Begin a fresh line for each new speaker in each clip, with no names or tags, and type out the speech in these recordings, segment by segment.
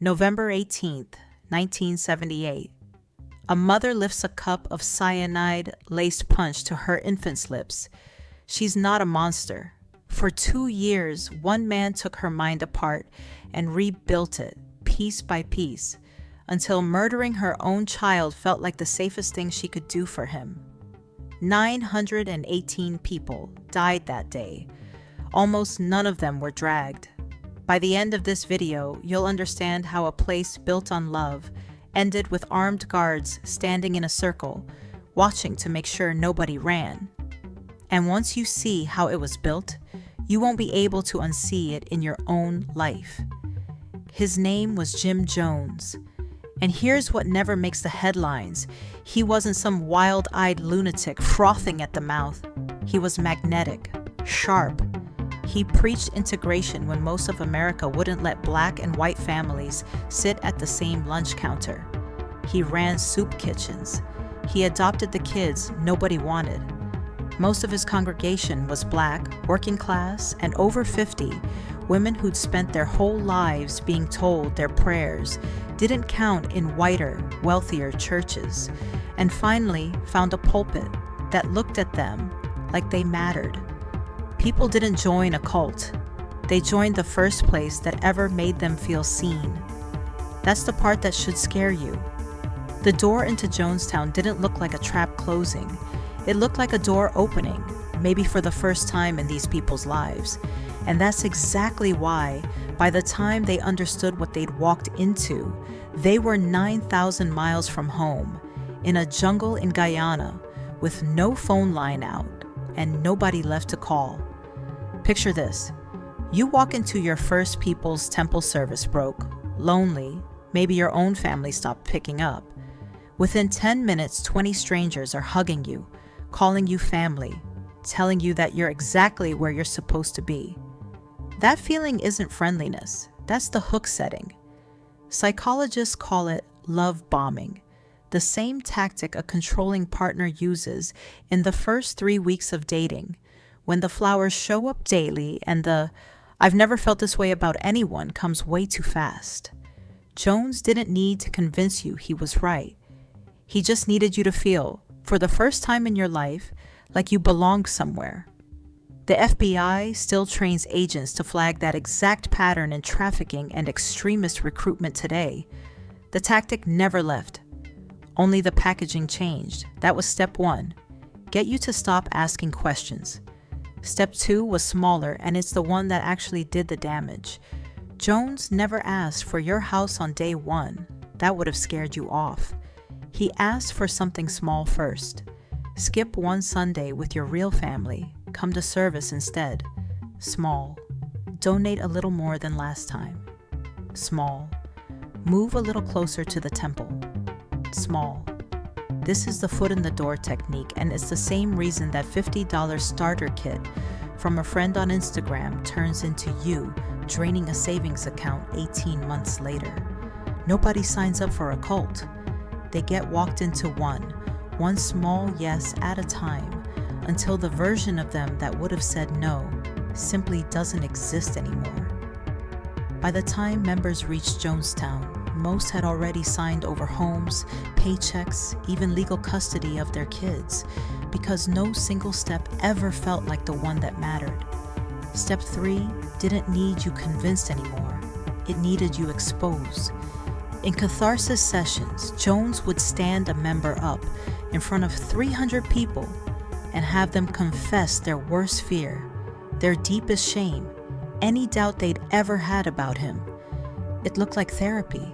November 18th, 1978. A mother lifts a cup of cyanide-laced punch to her infant's lips. She's not a monster. For 2 years, one man took her mind apart and rebuilt it, piece by piece, until murdering her own child felt like the safest thing she could do for him. 918 people died that day. Almost none of them were dragged. By the end of this video, you'll understand how a place built on love ended with armed guards standing in a circle, watching to make sure nobody ran. And once you see how it was built, you won't be able to unsee it in your own life. His name was Jim Jones. And here's what never makes the headlines. He wasn't some wild-eyed lunatic frothing at the mouth. He was magnetic, sharp. He preached integration when most of America wouldn't let black and white families sit at the same lunch counter. He ran soup kitchens. He adopted the kids nobody wanted. Most of his congregation was black, working class, and over 50, women who'd spent their whole lives being told their prayers didn't count in whiter, wealthier churches, and finally found a pulpit that looked at them like they mattered. People didn't join a cult. They joined the first place that ever made them feel seen. That's the part that should scare you. The door into Jonestown didn't look like a trap closing. It looked like a door opening, maybe for the first time in these people's lives. And that's exactly why, by the time they understood what they'd walked into, they were 9,000 miles from home, in a jungle in Guyana, with no phone line out and nobody left to call. Picture this. You walk into your first People's Temple service broke, lonely, maybe your own family stopped picking up. Within 10 minutes, 20 strangers are hugging you, calling you family, telling you that you're exactly where you're supposed to be. That feeling isn't friendliness. That's the hook setting. Psychologists call it love bombing, the same tactic a controlling partner uses in the first 3 weeks of dating, when the flowers show up daily and the "I've never felt this way about anyone" comes way too fast. Jones didn't need to convince you he was right. He just needed you to feel, for the first time in your life, like you belonged somewhere. The FBI still trains agents to flag that exact pattern in trafficking and extremist recruitment today. The tactic never left. Only the packaging changed. That was step 1. Get you to stop asking questions. Step 2 was smaller, and it's the one that actually did the damage. Jones never asked for your house on day 1. That would have scared you off. He asked for something small first. Skip one Sunday with your real family. Come to service instead. Small. Donate a little more than last time. Small. Move a little closer to the temple. Small. This is the foot in the door technique, and it's the same reason that $50 starter kit from a friend on Instagram turns into you draining a savings account 18 months later. Nobody signs up for a cult. They get walked into one small yes at a time, until the version of them that would have said no simply doesn't exist anymore. By the time members reached Jonestown, most had already signed over homes, paychecks, even legal custody of their kids, because no single step ever felt like the one that mattered. Step 3 didn't need you convinced anymore. It needed you exposed. In catharsis sessions, Jones would stand a member up in front of 300 people and have them confess their worst fear, their deepest shame, any doubt they'd ever had about him. It looked like therapy.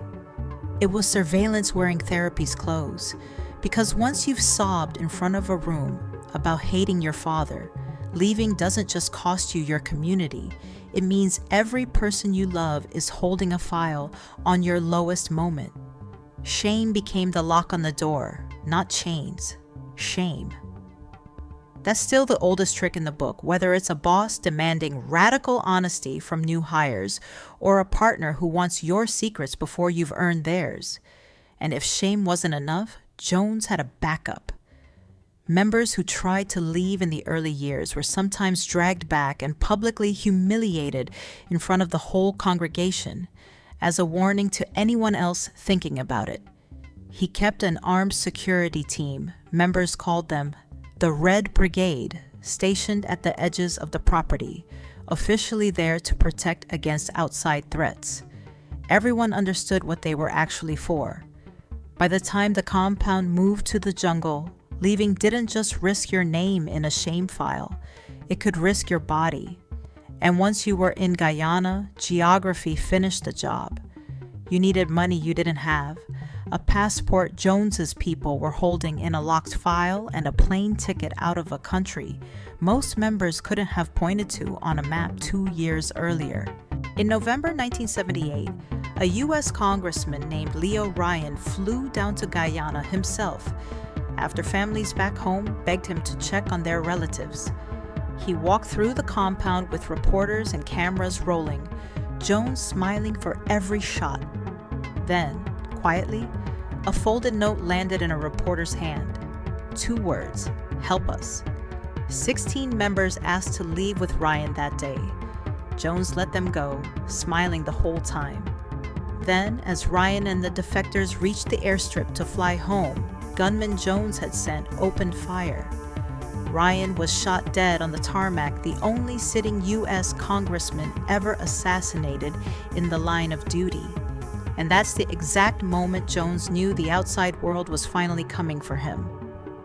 It was surveillance wearing therapy's clothes, because once you've sobbed in front of a room about hating your father, leaving doesn't just cost you your community. It means every person you love is holding a file on your lowest moment. Shame became the lock on the door, not chains. Shame. That's still the oldest trick in the book, whether it's a boss demanding radical honesty from new hires or a partner who wants your secrets before you've earned theirs. And if shame wasn't enough, Jones had a backup. Members who tried to leave in the early years were sometimes dragged back and publicly humiliated in front of the whole congregation. as a warning to anyone else thinking about it. He kept an armed security team, members called them the Red Brigade, stationed at the edges of the property, officially there to protect against outside threats. Everyone understood what they were actually for. By the time the compound moved to the jungle, leaving didn't just risk your name in a shame file, it could risk your body. And once you were in Guyana, geography finished the job. You needed money you didn't have, a passport Jones's people were holding in a locked file, and a plane ticket out of a country most members couldn't have pointed to on a map 2 years earlier. In November 1978, a U.S. Congressman named Leo Ryan flew down to Guyana himself after families back home begged him to check on their relatives. He walked through the compound with reporters and cameras rolling, Jones smiling for every shot. Then, quietly, a folded note landed in a reporter's hand. 2 words, "Help us." 16 members asked to leave with Ryan that day. Jones let them go, smiling the whole time. Then, as Ryan and the defectors reached the airstrip to fly home, gunmen Jones had sent opened fire. Ryan was shot dead on the tarmac, the only sitting U.S. congressman ever assassinated in the line of duty. And that's the exact moment Jones knew the outside world was finally coming for him.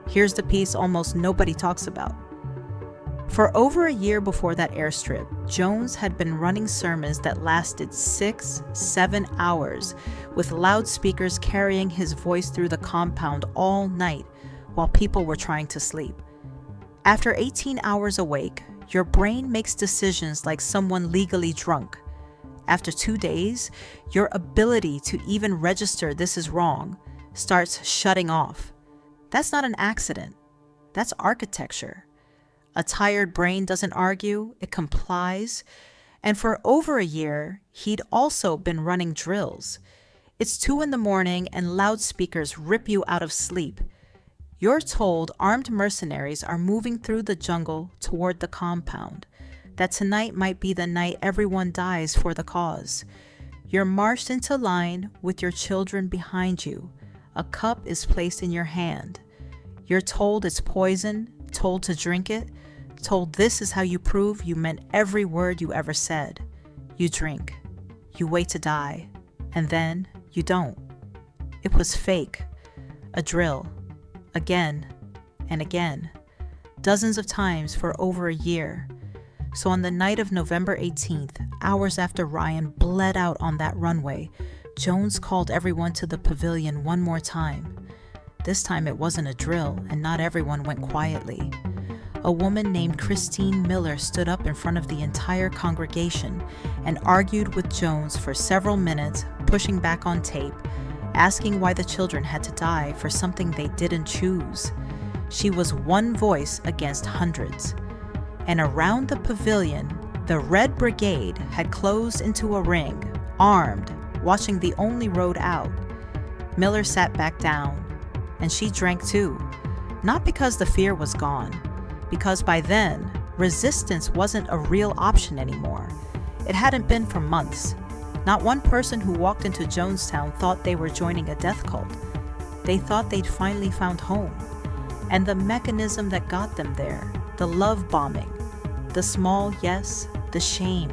Here's the piece almost nobody talks about. For over a year before that airstrip, Jones had been running sermons that lasted 6-7 hours, with loudspeakers carrying his voice through the compound all night while people were trying to sleep. After 18 hours awake, your brain makes decisions like someone legally drunk. After 2 days, your ability to even register "this is wrong" starts shutting off. That's not an accident. That's architecture. A tired brain doesn't argue, it complies. And for over a year, he'd also been running drills. It's 2 a.m. and loudspeakers rip you out of sleep. You're told armed mercenaries are moving through the jungle toward the compound, that tonight might be the night everyone dies for the cause. You're marched into line with your children behind you. A cup is placed in your hand. You're told it's poison, told to drink it, told this is how you prove you meant every word you ever said. You drink. You wait to die. And then you don't. It was fake. A drill. Again and again. Dozens of times for over a year. So on the night of November 18th, hours after Ryan bled out on that runway, Jones called everyone to the pavilion one more time. This time it wasn't a drill, and not everyone went quietly. A woman named Christine Miller stood up in front of the entire congregation and argued with Jones for several minutes, pushing back on tape, asking why the children had to die for something they didn't choose. She was one voice against hundreds. And around the pavilion, the Red Brigade had closed into a ring, armed, watching the only road out. Miller sat back down, and she drank too, not because the fear was gone, because by then, resistance wasn't a real option anymore. It hadn't been for months. Not one person who walked into Jonestown thought they were joining a death cult. They thought they'd finally found home. And the mechanism that got them there, the love bombing, the small yes, the shame,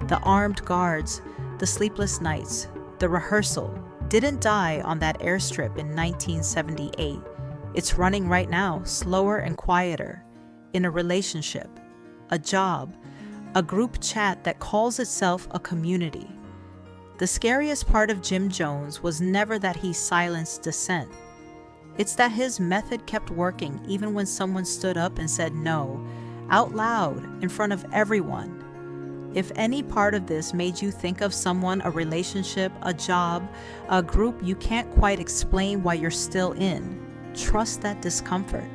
the armed guards, the sleepless nights, the rehearsal, didn't die on that airstrip in 1978. It's running right now, slower and quieter, in a relationship, a job, a group chat that calls itself a community. The scariest part of Jim Jones was never that he silenced dissent. It's that his method kept working even when someone stood up and said no, out loud, in front of everyone. If any part of this made you think of someone, a relationship, a job, a group you can't quite explain why you're still in, trust that discomfort.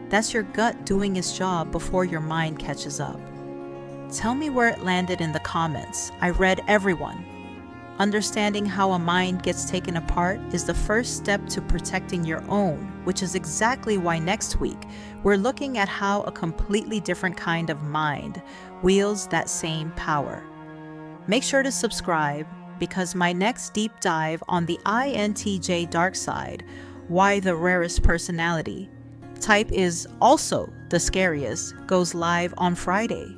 That's your gut doing its job before your mind catches up. Tell me where it landed in the comments. I read everyone. Understanding how a mind gets taken apart is the first step to protecting your own, which is exactly why next week we're looking at how a completely different kind of mind wields that same power. Make sure to subscribe, because my next deep dive on the INTJ dark side, why the rarest personality type is also the scariest, goes live on Friday.